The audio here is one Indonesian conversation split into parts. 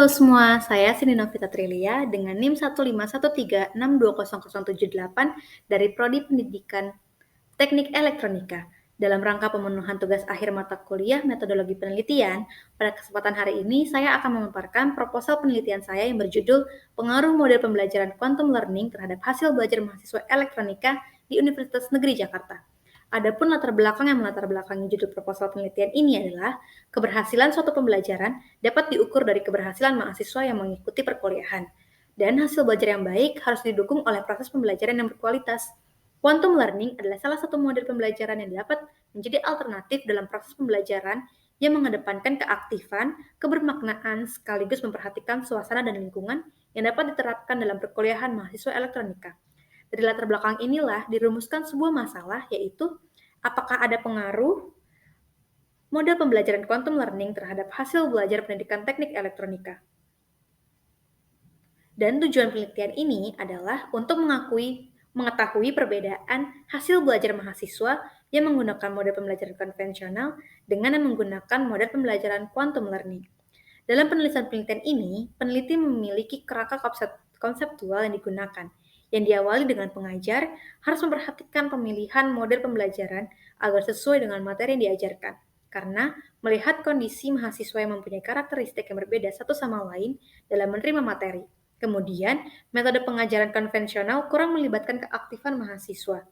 Halo semua, saya Cindy Novita Trilia dengan NIM 15136200078 dari Prodi Pendidikan Teknik Elektronika. Dalam rangka pemenuhan tugas akhir mata kuliah metodologi penelitian, pada kesempatan hari ini saya akan memaparkan proposal penelitian saya yang berjudul Pengaruh Model Pembelajaran Quantum Learning terhadap hasil belajar mahasiswa elektronika di Universitas Negeri Jakarta. Adapun latar belakang yang melatar belakangi judul proposal penelitian ini adalah keberhasilan suatu pembelajaran dapat diukur dari keberhasilan mahasiswa yang mengikuti perkuliahan. Dan hasil belajar yang baik harus didukung oleh proses pembelajaran yang berkualitas. Quantum learning adalah salah satu model pembelajaran yang dapat menjadi alternatif dalam proses pembelajaran yang mengedepankan keaktifan, kebermaknaan, sekaligus memperhatikan suasana dan lingkungan yang dapat diterapkan dalam perkuliahan mahasiswa elektronika. Dari latar belakang inilah dirumuskan sebuah masalah, yaitu apakah ada pengaruh model pembelajaran quantum learning terhadap hasil belajar pendidikan teknik elektronika. Dan tujuan penelitian ini adalah untuk mengetahui perbedaan hasil belajar mahasiswa yang menggunakan model pembelajaran konvensional dengan yang menggunakan model pembelajaran quantum learning. Dalam penelitian ini, peneliti memiliki kerangka konseptual yang digunakan, yang diawali dengan pengajar harus memperhatikan pemilihan model pembelajaran agar sesuai dengan materi yang diajarkan. Karena melihat kondisi mahasiswa yang mempunyai karakteristik yang berbeda satu sama lain dalam menerima materi. Kemudian, metode pengajaran konvensional kurang melibatkan keaktifan mahasiswa,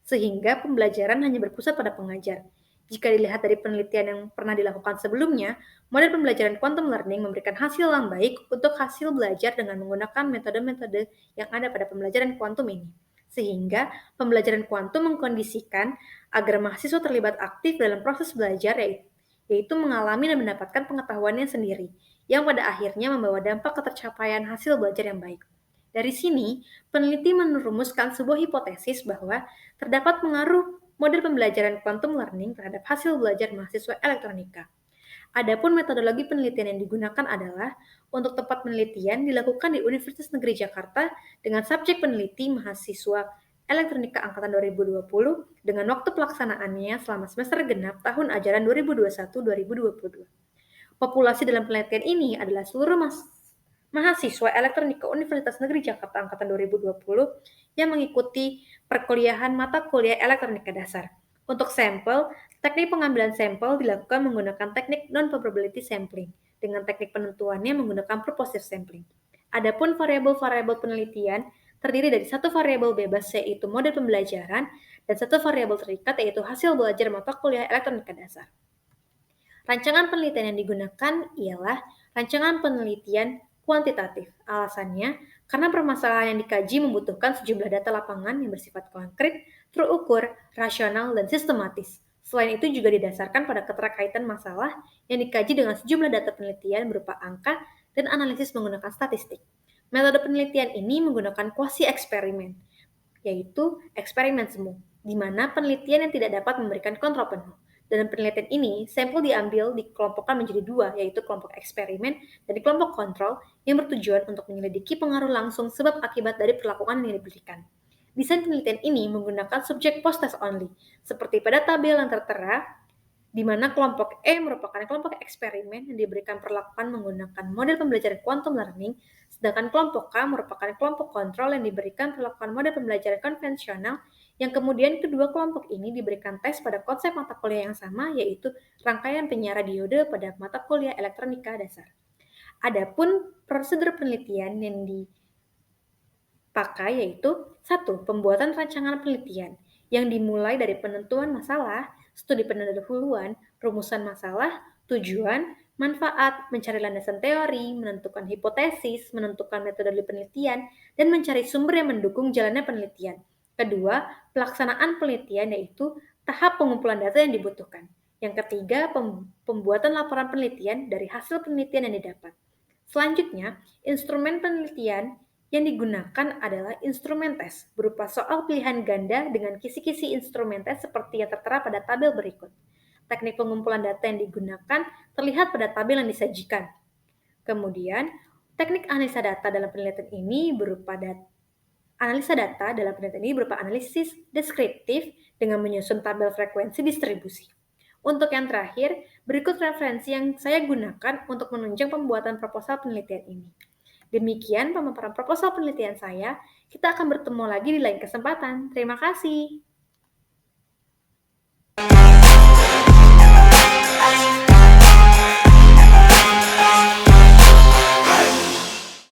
sehingga pembelajaran hanya berpusat pada pengajar. Jika dilihat dari penelitian yang pernah dilakukan sebelumnya, model pembelajaran quantum learning memberikan hasil yang baik untuk hasil belajar dengan menggunakan metode-metode yang ada pada pembelajaran kuantum ini. Sehingga pembelajaran kuantum mengkondisikan agar mahasiswa terlibat aktif dalam proses belajar, yaitu mengalami dan mendapatkan pengetahuannya sendiri, yang pada akhirnya membawa dampak ketercapaian hasil belajar yang baik. Dari sini, peneliti merumuskan sebuah hipotesis bahwa terdapat pengaruh model pembelajaran quantum learning terhadap hasil belajar mahasiswa elektronika. Adapun metodologi penelitian yang digunakan adalah untuk tempat penelitian dilakukan di Universitas Negeri Jakarta dengan subjek peneliti mahasiswa elektronika angkatan 2020 dengan waktu pelaksanaannya selama semester genap tahun ajaran 2021-2022. Populasi dalam penelitian ini adalah seluruh mahasiswa elektronika Universitas Negeri Jakarta angkatan 2020 yang mengikuti perkuliahan mata kuliah elektronika dasar. Untuk sampel, teknik pengambilan sampel dilakukan menggunakan teknik non-probability sampling, dengan teknik penentuannya menggunakan purposive sampling. Adapun variabel-variabel penelitian terdiri dari satu variabel bebas yaitu model pembelajaran dan satu variabel terikat yaitu hasil belajar mata kuliah elektronika dasar. Rancangan penelitian yang digunakan ialah rancangan penelitian kuantitatif. Alasannya, karena permasalahan yang dikaji membutuhkan sejumlah data lapangan yang bersifat konkret, terukur, rasional, dan sistematis. Selain itu juga didasarkan pada keterkaitan masalah yang dikaji dengan sejumlah data penelitian berupa angka dan analisis menggunakan statistik. Metode penelitian ini menggunakan kuasi-eksperimen, yaitu eksperimen semu, di mana penelitian yang tidak dapat memberikan kontrol penuh. Dalam penelitian ini, sampel diambil dikelompokkan menjadi dua, yaitu kelompok eksperimen dan kelompok kontrol yang bertujuan untuk menyelidiki pengaruh langsung sebab akibat dari perlakuan yang diberikan. Desain penelitian ini menggunakan subjek post-test only, seperti pada tabel yang tertera, di mana kelompok E merupakan kelompok eksperimen yang diberikan perlakuan menggunakan model pembelajaran quantum learning, sedangkan kelompok K merupakan kelompok kontrol yang diberikan perlakuan model pembelajaran konvensional, yang kemudian kedua kelompok ini diberikan tes pada konsep mata kuliah yang sama, yaitu rangkaian penyiaran diode pada mata kuliah elektronika dasar. Adapun prosedur penelitian yang dipakai yaitu 1. Pembuatan rancangan penelitian yang dimulai dari penentuan masalah, studi pendahuluan, rumusan masalah, tujuan, manfaat, mencari landasan teori, menentukan hipotesis, menentukan metode penelitian, dan mencari sumber yang mendukung jalannya penelitian. Kedua, pelaksanaan penelitian yaitu tahap pengumpulan data yang dibutuhkan. Yang ketiga, pembuatan laporan penelitian dari hasil penelitian yang didapat. Selanjutnya, instrumen penelitian yang digunakan adalah instrumen tes, berupa soal pilihan ganda dengan kisi-kisi instrumen tes seperti yang tertera pada tabel berikut. Teknik pengumpulan data yang digunakan terlihat pada tabel yang disajikan. Kemudian, teknik analisa data dalam penelitian ini berupa analisis deskriptif dengan menyusun tabel frekuensi distribusi. Untuk yang terakhir, berikut referensi yang saya gunakan untuk menunjang pembuatan proposal penelitian ini. Demikian pemaparan proposal penelitian saya. Kita akan bertemu lagi di lain kesempatan. Terima kasih.